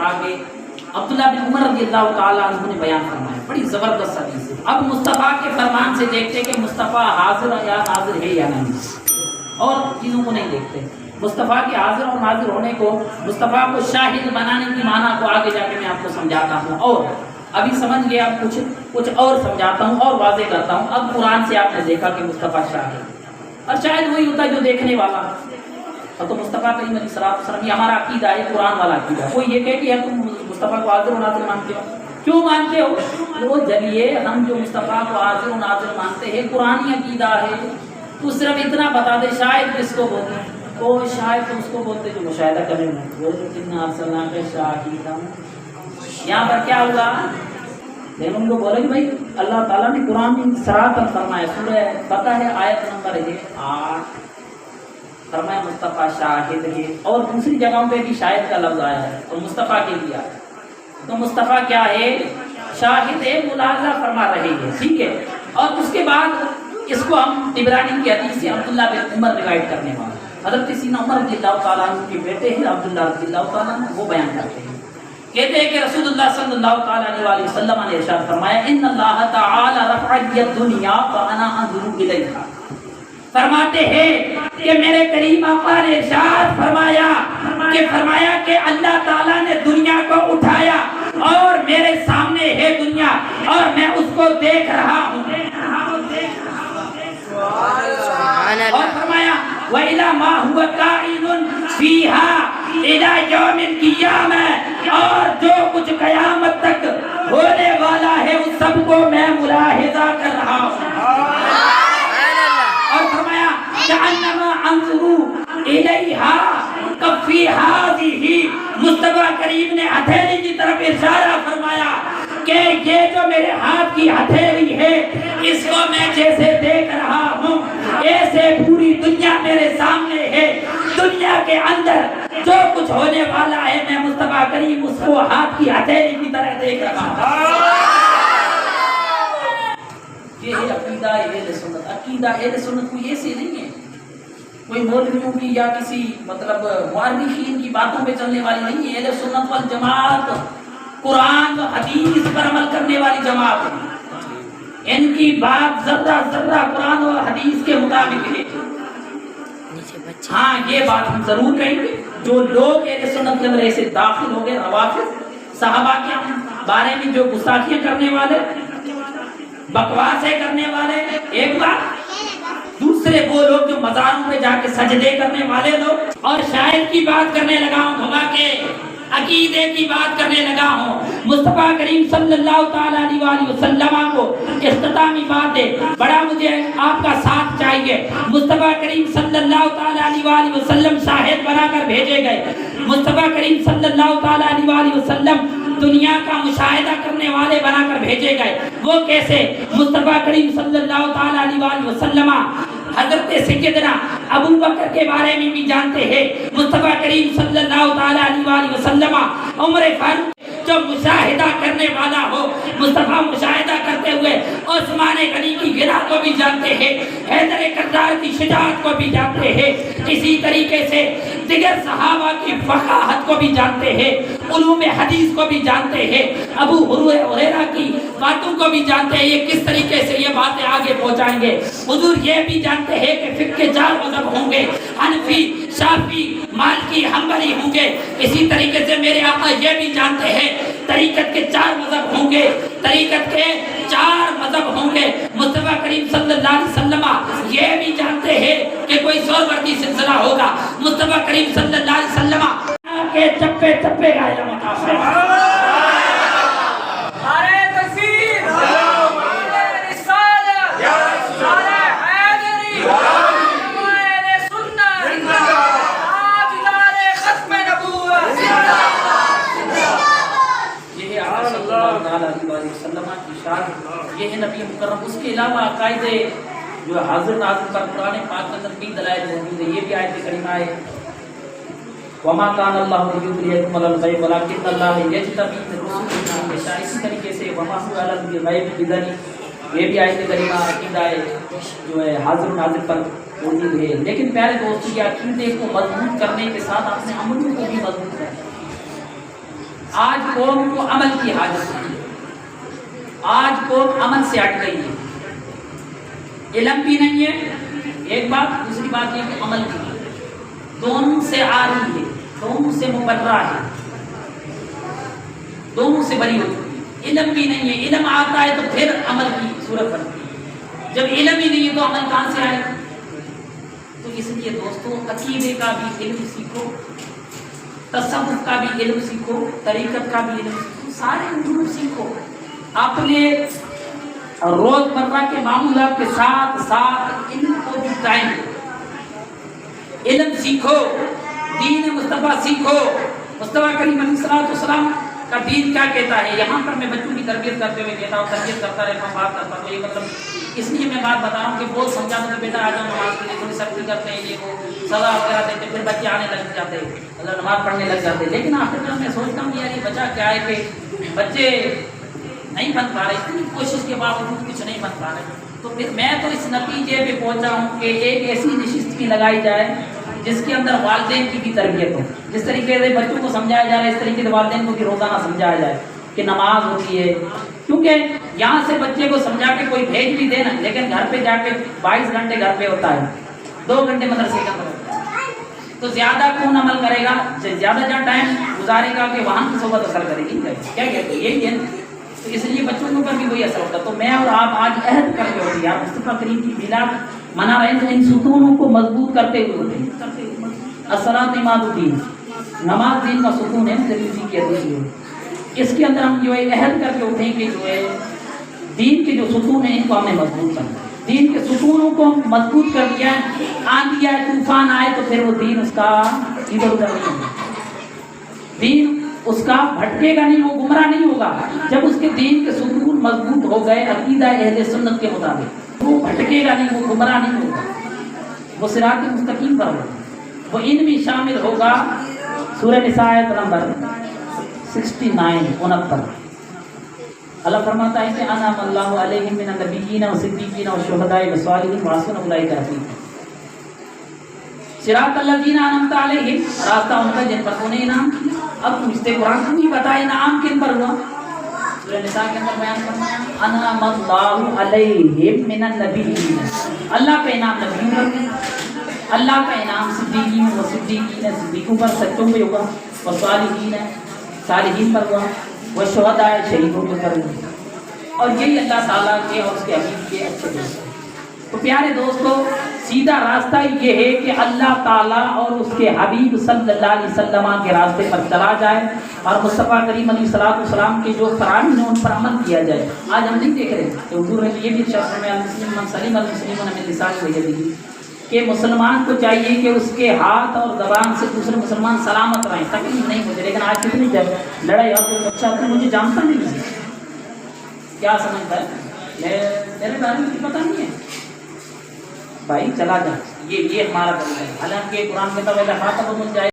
आगे अब्दुल्ला बिन उमर रज़ी अल्लाह ताला अन्हु ने बयान फरमाया, बड़ी ज़बरदस्त हदीस है। अब मुस्तफ़ा के फरमान से देखते कि मुस्तफ़ा हाजिर या नाजिर है या नहीं, और चीज़ों को नहीं देखते। मुस्तफ़ा के हाजिर और नाजिर होने को, मुस्तफ़ा को शाहिद बनाने की माना को आगे जाके मैं आपको समझाता हूँ, और अभी समझ गया, कुछ और समझाता हूँ और वाज़ेह करता हूँ। अब कुरान से आपने देखा कि मुस्तफ़ा शाहिद, और शायद वही होता है जो देखने वाला। तो मुस्तफ़ा करीम अलैहिस्सलाम, ये हमारा अकीदा है, कुरान वाला अकीदा। कोई ये कहे कि यार तुम मुस्तफ़ा को हाजिर और नाज़िर मानते हो, क्यों मानते हो? वो जलिए, हम जो मुस्तफ़ा को हाजिर और नाज़िर मानते हैं कुरानी अकीदा है, तो सिर्फ इतना बता दे शायद किसको बोलते हैं। वो शायद तो उसको बोलते जो मुशाहिदा करने में, यहाँ पर क्या हुआ? लेकिन उनको बोले कि भाई अल्लाह ताला ने कुरान में सराहतन फरमाया, सूरह पता है आयत नंबर 8, फरमाया मुस्तफ़ा शाहिद है, और दूसरी जगहों पे भी शाहिद का लफ्ज़ आया है और मुस्तफ़ा के लिए आया है। तो मुस्तफ़ा क्या है? शाहिद है, मुलाज़ा फरमा रहे हैं, ठीक है। और उसके बाद इसको हम तिबरानी की हदीस से अब्दुल्ला बिन उमर रिवायत करने वाले हज़रत सीना उमर रज़ियल्लाहु ताला अन्हु के बेटे हैं अब्दुल्ला रज़ियल्लाहु ताला अन्हु, वो बयान करते हैं, कहते हैं कि रसूलुल्लाह सल्लल्लाहु ताला अलैहि वसल्लम ने इरशाद फरमाया, इन्नल्लाह ताला रफ़अ दुनिया व अना अंजुरु इलैहा। फरमाते हैं कि मेरे करीम आका ने इरशाद फरमाया कि अल्लाह ताला ने दुनिया को उठाया और मेरे सामने है दुनिया और मैं उसको देख रहा हूँ। और फरमाया व इला मा हुवा काइनुन फीहा इला यौमिल क़ियामह, और जो कुछ क़यामत तक होने वाला है उस सब को मैं मुलाहिज़ा कर रहा हूँ। और फरमाया जअन्नमा अंजुरु इलैहा कफ़ी हाज़िही, मुस्तफ़ा करीम ने हथेली की तरफ इशारा फरमाया कि ये जो मेरे हाथ की हथेली है इसको मैं जैसे देख रहा हूँ ऐसे पूरी दुनिया मेरे सामने है। दुनिया के अंदर जो कुछ होने वाला है मैं मुस्तफ़ा करीम उसको हाथ की हथेली की तरह देख रहा हूँ। ये है अकीदा अहले सुन्नत। अकीदा अहले सुन्नत कोई ऐसे नहीं है, कोई मौलवियों की या किसी मतलब मुअर्रिखीन की बातों पे चलने वाली नहीं है। अहले सुन्नत वल जमात कुरान व हदीस पर अमल करने वाली जमात है। इनकी बात जर्रा जर्रा कुरान और हदीस के मुताबिक है। हाँ, ये बात हम जरूर कहेंगे, जो लोग अहले सुन्नत के अंदर ऐसे दाखिल हो गए, रवाफिज़, सहाबा के बारे में जो गुस्ताखियां करने वाले, बकवासें करने वाले, एक बात, दूसरे वो लोग जो मज़ारों पे जाके सजदे करने वाले लोग, और शायद की बात करने लगा हूँ, घुमा के अकीदे की बात करने लगा हूँ। मुस्तफ़ा करीम सल्लल्लाहु ताला अलैहि वसल्लम को इख्तितामी बात है, बड़ा मुझे आपका साथ चाहिए। मुस्तफ़ा करीम सल्लल्लाहु ताला अलैहि वसल्लम शाहिद बनाकर भेजे गए। मुस्तफ़ा करीम सल्लल्लाहु ताला अलैहि वसल्लम दुनिया का मुशाहिदा करने वाले बनाकर भेजे गए। वो कैसे? मुस्तफ़ा करीम सल्लल्लाहु ताला अलैहि वसल्लम हज़रत सैयदना अबू बकर के बारे में भी जानते हैं। मुस्तफ़ा करीम सल्लल्लाहु ताला अलैहि वसल्लम उम्र फारूक जो मुशाहिदा करने वाला हो, मुस्तफ़ा मुशाहिदा करते हुए उस्मान गनी की गिरा को भी जानते हैं, हैदर कर्रार की शुजाअत को भी जानते हैं, इसी तरीके से दिगर सहाबा की फ़क़ाहत को भी जानते हैं, उलूम हदीस को भी जानते हैं, अबू हुरैरा की बातों को भी जानते हैं। ये किस तरीके से ये बातें आगे पहुँचाएंगे। हुजूर ये भी जानते हैं कि फ़िक़्ह के 4 मज़हब होंगे, हनफी, शाफ़ी, मालिकी, हम्बली होंगे। इसी तरीके से मेरे आका ये भी जानते हैं तरीक़त के 4 मज़हब होंगे, तरीक़त के 4 मज़हब होंगे। मुस्तफ़ा करीम सल्लल्लाहु अलैहि वसल्लम ये भी जानते हैं कि कोई सोहबर्दी सिलसिला होगा। मुस्तफ़ा करीम सल्लल्लाहु अलैहि वसल्लम के चप्पे चप्पे का इल्म है। ये है नबी मुकर्रम। उसके अलावा अकायदे जो हाजिर नाज़िर पर कुरान पाक के अंदर कई दलाइल मौजूद है। ये भी आयत करीमा है, वमा कान अल्लाहु लियुज़हिरकुम अलल गैब वलाकिन्नल्लाह यज्तबी मिन रुसूलिही मन यशा। इसी तरीके से वमा हुवा अलल गैब बिज़नी, ये भी आयत करीमा अकीदा है जो है हाजिर नाज़िर पर मौजूद है। लेकिन प्यारे दोस्तों, ये अकीदे को मजबूत करने के साथ अपने अमलों को भी मजबूत करना, آج قوم کو عمل کی حاجت ہے، آج قوم عمل سے ہٹ گئی ہے، علم بھی نہیں ہے ایک بات، دوسری بات یہ کہ عمل بھی دونوں سے آ رہی ہے، دونوں سے مبرہ ہے، دونوں سے بری ہوتی ہے۔ علم بھی نہیں ہے، علم آتا ہے تو پھر عمل کی صورت بنتی ہے، جب علم ہی نہیں ہے تو عمل کہاں سے آئے؟ تو اس لیے دوستو عقیدے کا بھی علم سیکھو، تصوف کا بھی علم سیکھو، طریقت کا بھی علم سیکھو، سارے علوم سیکھو، اپنے روزمرہ کے معمولات کے ساتھ ساتھ علم کو بھی قائم کرو، علم سیکھو، دین مصطفیٰ سیکھو، مصطفیٰ کریم علیہ السلام کا دین کیا کہتا ہے۔ یہاں پر میں بچوں کی تربیت کرتے ہوئے کہتا ہوں، تربیت کرتا رہتا ہوں، بات کرتا ہوں، یہ مطلب اس لیے میں بات بتا رہا ہوں کہ بہت سمجھاتے ہیں بیٹا آ جاؤ نماز کے لیے، تھوڑی سختی کرتے ہیں، یہ وہ سزا وغیرہ دیتے، پھر بچے آنے لگ جاتے ہیں، مطلب نماز پڑھنے لگ جاتے ہیں، لیکن آخر میں سوچتا ہوں یار یہ بچہ کیا ہے کہ بچے نہیں بن پا رہے، اتنی کوشش کے باوجود کچھ نہیں بن پا رہے، تو پھر میں تو اس نتیجے پہ پہنچا ہوں کہ ایک ایسی نشست کی لگائی جائے جس کے اندر والدین کی بھی تربیت ہو، جس طریقے سے بچوں کو سمجھایا جا رہا ہے اس طریقے سے والدین کو بھی روزانہ سمجھایا جائے کہ نماز ہوتی ہے، کیونکہ یہاں سے بچے کو سمجھا کے کوئی بھیج بھی دینا، لیکن گھر پہ جا کے 22 گھنٹے گھر پہ ہوتا ہے، 2 گھنٹے مدرسے کا ہوتا ہے، تو زیادہ کون عمل کرے گا، زیادہ جہاں ٹائم گزارے گا کہ وہاں کی صحبت اثر کرے گی، کیا کہتے ہیں یہی ہے، تو اس لیے بچوں کے اوپر بھی وہی اثر ہوتا ہے۔ تو میں اور آپ آج عہد کر کے ہوتی ہے، مصطفیٰ کریم کی میلاد منا رہے ہیں تو ان ستونوں کو مضبوط کرتے ہوئے ہوتے ہیں۔ الصلاۃ عماد الدین، نماز دین کا ستون ہے، ترمذی کی حدیث ہے، اس کے اندر ہم جو ہے عہد کر کے اٹھیں کہ جو ہے دین کے جو ستون ہیں ان کو ہم نے مضبوط کرنا ہے، دین کے ستونوں کو مضبوط کر دیا ہے، آندھی آئے طوفان آئے تو پھر وہ دین اس کا ادھر ادھر نہیں ہوگا، دین اس کا بھٹکے گا نہیں، وہ گمراہ نہیں ہوگا، جب اس کے دین کے ستون مضبوط ہو گئے عقیدہ اہل سنت کے مطابق، وہ بھٹکے گا نہیں، وہ گمراہ نہیں ہوگا، وہ صراط مستقیم پر ہوگا، وہ ان میں شامل ہوگا۔ سورہ نساء آیت نمبر 69 اللہ فرماتا ہے کہ انعم اللہ علیہم من النبیین والصدیقین والشہداء والصالحین وحسن اولئک رفیقا، صراط الذین انعمت علیہم، راستہ ان کا جن پر تو نے انعام کیا۔ اب پوچھتے قرآن کو نہیں پتا انعام کن پر ہوا، سورہ نساء کے اندر بیان فرمایا انعم اللہ علیہم من النبیین، اللہ کا انعام نبیوں پر، اللہ کا انعام صدیقین و صدیقین، صدیقوں پر سچوں پہ ہوگا، و صالحین صالحین پر ہوا، و شہداء شہیدوں کے پر ہوا، اور یہی اللہ تعالیٰ کے اور اس کے حبیب کے اچھے دوست۔ تو پیارے دوستو سیدھا راستہ یہ ہے کہ اللہ تعالیٰ اور اس کے حبیب صلی اللہ علیہ وسلم کے راستے پر چلا جائے اور مصطفیٰ کریم علیہ السلام کے جو فرائض ہیں ان پر عمل کیا جائے۔ آج ہم نہیں دیکھ رہے کہ حضور نے یہ بھی شخص میں المسلم من سلم المسلمون من لسانه ویده کہ مسلمان کو چاہیے کہ اس کے ہاتھ اور زبان سے دوسرے مسلمان سلامت رہیں، تکلیف نہیں مجھے، لیکن آج کتنی لڑائی اور کوئی بچہ تو مجھے جانتا نہیں ہے، کیا سمجھتا ہے میرے بارے میں کچھ پتہ نہیں ہے، بھائی چلا جا، یہ ہمارا طریقہ ہے، حالانکہ قرآن میں تو خاطب مل جائے